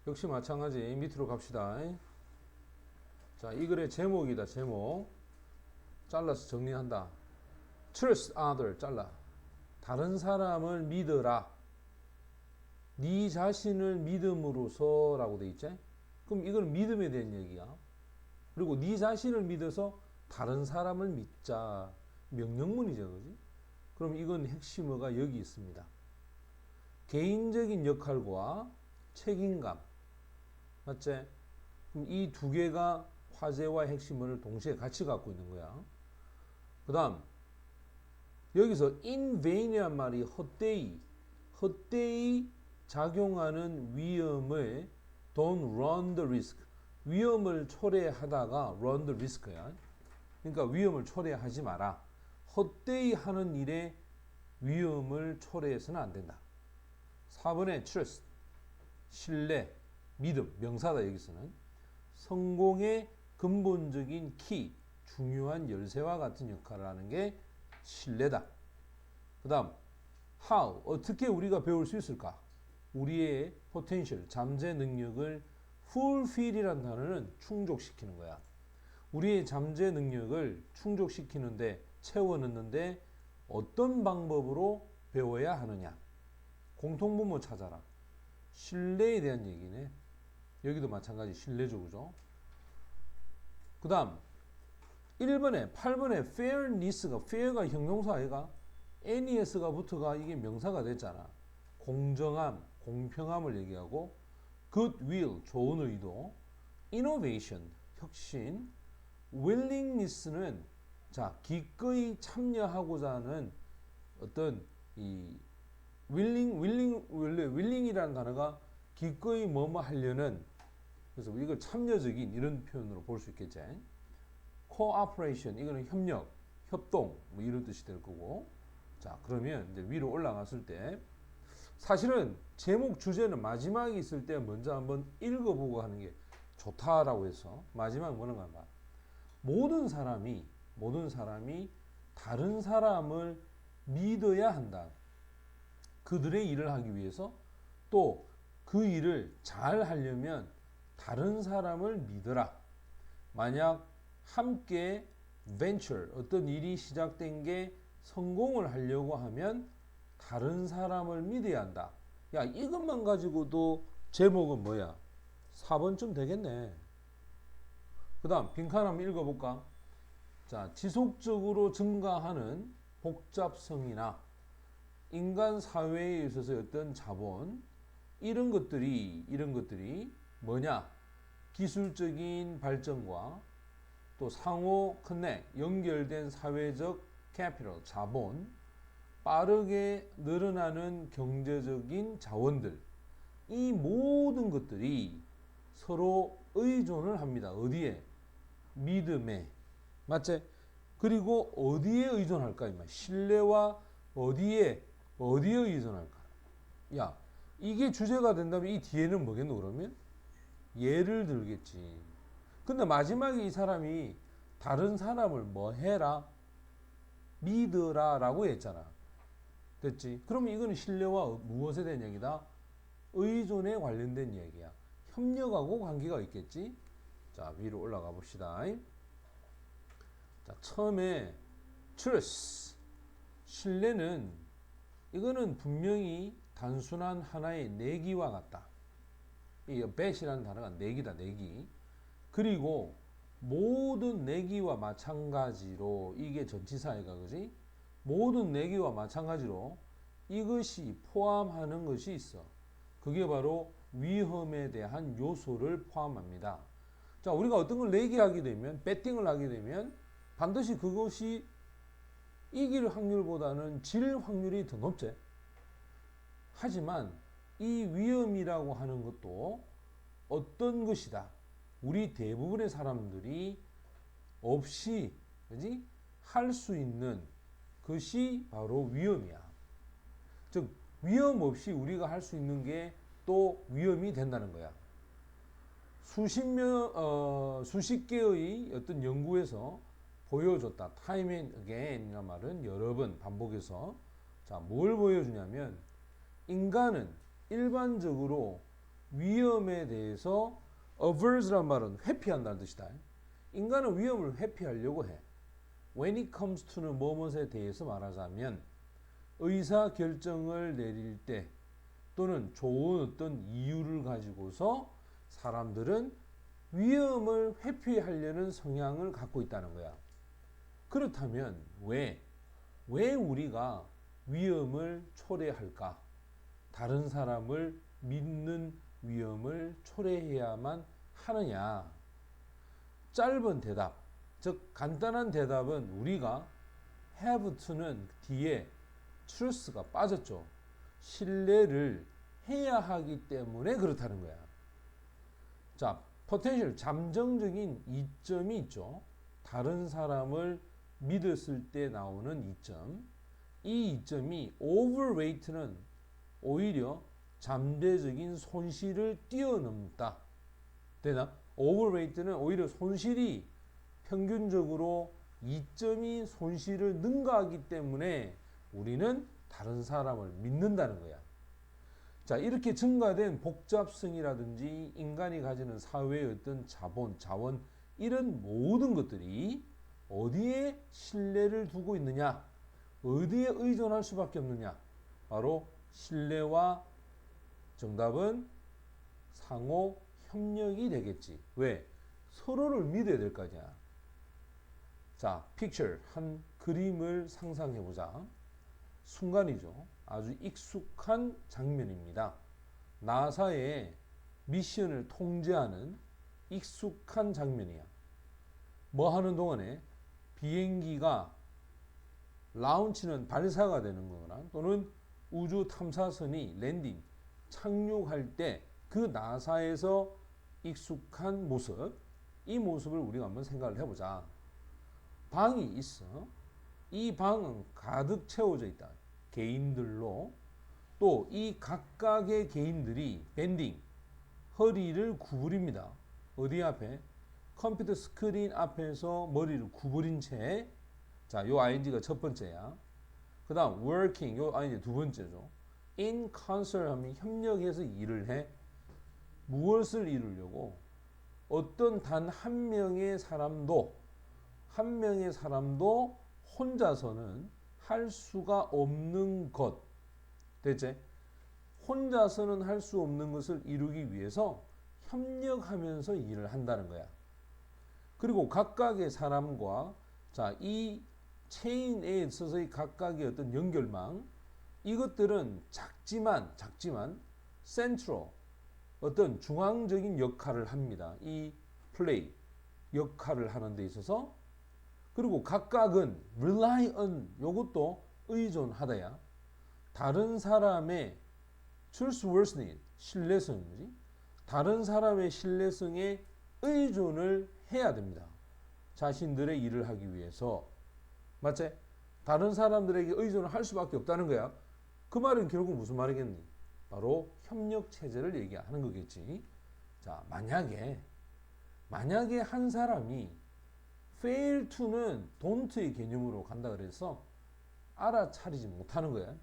역시 마찬가지. 밑으로 갑시다. 자, 이 글의 제목이다. 제목. 잘라서 정리한다. Trust other. 잘라. 다른 사람을 믿어라. 네 자신을 믿음으로써 라고 돼 있지? 그럼 이건 믿음에 대한 얘기야. 그리고 네 자신을 믿어서 다른 사람을 믿자. 명령문이죠. 그지? 그럼 이건 핵심어가 여기 있습니다. 개인적인 역할과 책임감. 맞지? 그럼 이 두 개가 화제와 핵심어를 동시에 같이 갖고 있는 거야. 그 다음 여기서 in vain이란 말이 헛되이 작용하는 위험을 don't run the risk. 위험을 초래하다가 run the risk야. 그러니까 위험을 초래하지 마라. 헛되이 하는 일에 위험을 초래해서는 안 된다. 4번에 trust, 신뢰, 믿음, 명사다 여기서는. 성공의 근본적인 키, 중요한 열쇠와 같은 역할을 하는 게 신뢰다. 그 다음 how, 어떻게 우리가 배울 수 있을까? 우리의 potential, 잠재 능력을 fulfill이라는 단어는 충족시키는 거야. 우리의 잠재 능력을 충족시키는데, 채워 넣는데 어떤 방법으로 배워야 하느냐? 공통분모 찾아라. 신뢰에 대한 얘기네. 여기도 마찬가지 신뢰죠. 그죠? 그 다음 1번에 8번에 fairness가 fair가 형용사 아이가 nes가 붙어가 이게 명사가 됐잖아. 공정함, 공평함을 얘기하고 goodwill, 좋은 의도, innovation, 혁신, willingness는 자 기꺼이 참여하고자 하는 어떤 이 willing이라는 단어가 기꺼이 뭐뭐 하려는, 그래서 이걸 참여적인 이런 표현으로 볼 수 있겠지. cooperation, 이거는 협력, 협동 뭐 이런 뜻이 될 거고. 자, 그러면 이제 위로 올라갔을 때 사실은 제목 주제는 마지막에 있을 때 먼저 한번 읽어보고 하는 게 좋다라고 해서 마지막 뭐는가 봐. 모든 사람이 다른 사람을 믿어야 한다. 그들의 일을 하기 위해서 또 그 일을 잘 하려면 다른 사람을 믿어라. 만약 함께 venture, 어떤 일이 시작된 게 성공을 하려고 하면 다른 사람을 믿어야 한다. 야, 이것만 가지고도 제목은 뭐야? 4번쯤 되겠네. 그 다음 빈칸 한번 읽어볼까? 자, 지속적으로 증가하는 복잡성이나 인간 사회에 있어서 어떤 자본, 이런 것들이 뭐냐? 기술적인 발전과 또 상호 커넥, 연결된 사회적 캐피털, 자본, 빠르게 늘어나는 경제적인 자원들, 이 모든 것들이 서로 의존을 합니다. 어디에? 믿음에. 맞지? 그리고 어디에 의존할까? 신뢰와 어디에 의존할까? 야, 이게 주제가 된다면 이 뒤에는 뭐겠노? 그러면 예를 들겠지. 근데 마지막에 이 사람이 다른 사람을 뭐 해라? 믿으라 라고 했잖아. 됐지? 그러면 이거는 신뢰와 무엇에 대한 얘기다? 의존에 관련된 얘기야. 협력하고 관계가 있겠지? 자, 위로 올라가 봅시다. 자, 처음에 trust, 신뢰는 이거는 분명히 단순한 하나의 내기와 같다. 이 bet이라는 단어가 내기다, 내기. 그리고 모든 내기와 마찬가지로 이게 전치사이가, 그지? 모든 내기와 마찬가지로 이것이 포함하는 것이 있어. 그게 바로 위험에 대한 요소를 포함합니다. 자, 우리가 어떤 걸 내기하게 되면, 배팅을 하게 되면 반드시 그것이 이길 확률보다는 질 확률이 더 높지. 하지만 이 위험이라고 하는 것도 어떤 것이다. 우리 대부분의 사람들이 없이, 그지? 할 수 있는 것이 바로 위험이야. 즉, 위험 없이 우리가 할 수 있는 게 또 위험이 된다는 거야. 수십 개의 어떤 연구에서 보여줬다. Time and again이라는 말은 여러 번 반복해서. 자, 뭘 보여주냐면, 인간은 일반적으로 위험에 대해서 averse란 말은 회피한다는 뜻이다. 인간은 위험을 회피하려고 해. when it comes to는 무엇에 대해서 말하자면 의사 결정을 내릴 때 또는 좋은 어떤 이유를 가지고서 사람들은 위험을 회피하려는 성향을 갖고 있다는 거야. 그렇다면 왜 우리가 위험을 초래할까? 다른 사람을 믿는 위험을 초래해야만 하느냐? 짧은 대답, 즉 간단한 대답은 우리가 have to는 뒤에 truth가 빠졌죠. 신뢰를 해야 하기 때문에 그렇다는 거야. 자, potential, 잠정적인 이점이 있죠. 다른 사람을 믿었을 때 나오는 이점. 이 이점이 overweight는 오히려 잠재적인 손실을 뛰어넘다. 되나? overweight는 오히려 손실이 평균적으로 이점이 손실을 능가하기 때문에 우리는 다른 사람을 믿는다는 거야. 자, 이렇게 증가된 복잡성이라든지 인간이 가지는 사회의 어떤 자원, 이런 모든 것들이 어디에 신뢰를 두고 있느냐? 어디에 의존할 수밖에 없느냐? 바로 신뢰와 정답은 상호 협력이 되겠지. 왜? 서로를 믿어야 될 거 아니야. 자, picture, 한 그림을 상상해 보자. 순간이죠. 아주 익숙한 장면입니다. 나사의 미션을 통제하는 익숙한 장면이야. 뭐 하는 동안에 비행기가 라운치는 발사가 되는 거거나 또는 우주 탐사선이 랜딩, 착륙할 때 그 나사에서 익숙한 모습, 이 모습을 우리가 한번 생각을 해보자. 방이 있어. 이 방은 가득 채워져 있다. 개인들로. 또 이 각각의 개인들이 밴딩, 허리를 구부립니다. 어디 앞에? 컴퓨터 스크린 앞에서 머리를 구부린 채. 자, 요 ing가 첫 번째야. 그 다음 working, 요 ing 두 번째죠. in concert 하면 협력해서 일을 해. 무엇을 이루려고? 어떤 단 한 명의 사람도 혼자서는 할 수가 없는 것. 대체 혼자서는 할 수 없는 것을 이루기 위해서 협력하면서 일을 한다는 거야. 그리고 각각의 사람과 자, 이 체인에 있어서의 각각의 어떤 연결망, 이것들은 작지만 센트럴, 어떤 중앙적인 역할을 합니다. 이 플레이 역할을 하는 데 있어서. 그리고 각각은 rely on, 요것도 의존하다야. 다른 사람의 trustworthiness, 신뢰성이지. 다른 사람의 신뢰성에 의존을 해야 됩니다. 자신들의 일을 하기 위해서. 맞지? 다른 사람들에게 의존을 할 수밖에 없다는 거야. 그 말은 결국 무슨 말이겠니? 바로 협력 체제를 얘기하는 거겠지. 자, 만약에 한 사람이 fail to는 don't의 개념으로 간다 그래서 알아차리지 못하는 거야.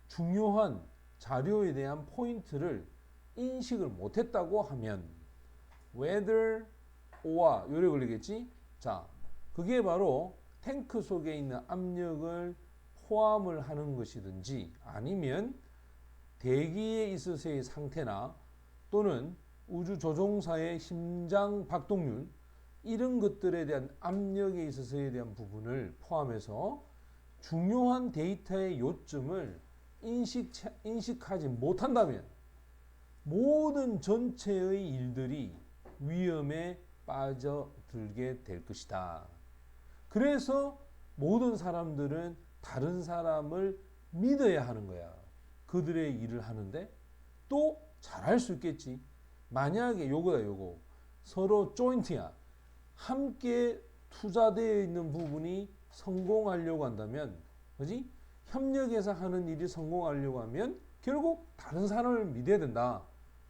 중요한 자료에 대한 포인트를 인식을 못했다고 하면 whether or 요래 걸리겠지. 자, 그게 바로 탱크 속에 있는 압력을 포함을 하는 것이든지 아니면 대기에 있어서의 상태나 또는 우주 조종사의 심장 박동률, 이런 것들에 대한 압력에 있어서에 대한 부분을 포함해서 중요한 데이터의 요점을 인식하지 못한다면 모든 전체의 일들이 위험에 빠져들게 될 것이다. 그래서 모든 사람들은 다른 사람을 믿어야 하는 거야. 그들의 일을 하는데 또 잘할 수 있겠지. 만약에 요거 서로 조인트야. 함께 투자되어 있는 부분이 성공하려고 한다면, 그지? 협력해서 하는 일이 성공하려고 하면 결국 다른 사람을 믿어야 된다.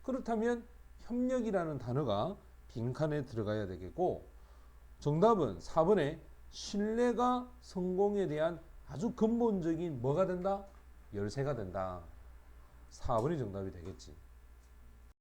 그렇다면 협력이라는 단어가 빈칸에 들어가야 되겠고, 정답은 4번에 신뢰가 성공에 대한 아주 근본적인 뭐가 된다? 열쇠가 된다. 4번이 정답이 되겠지.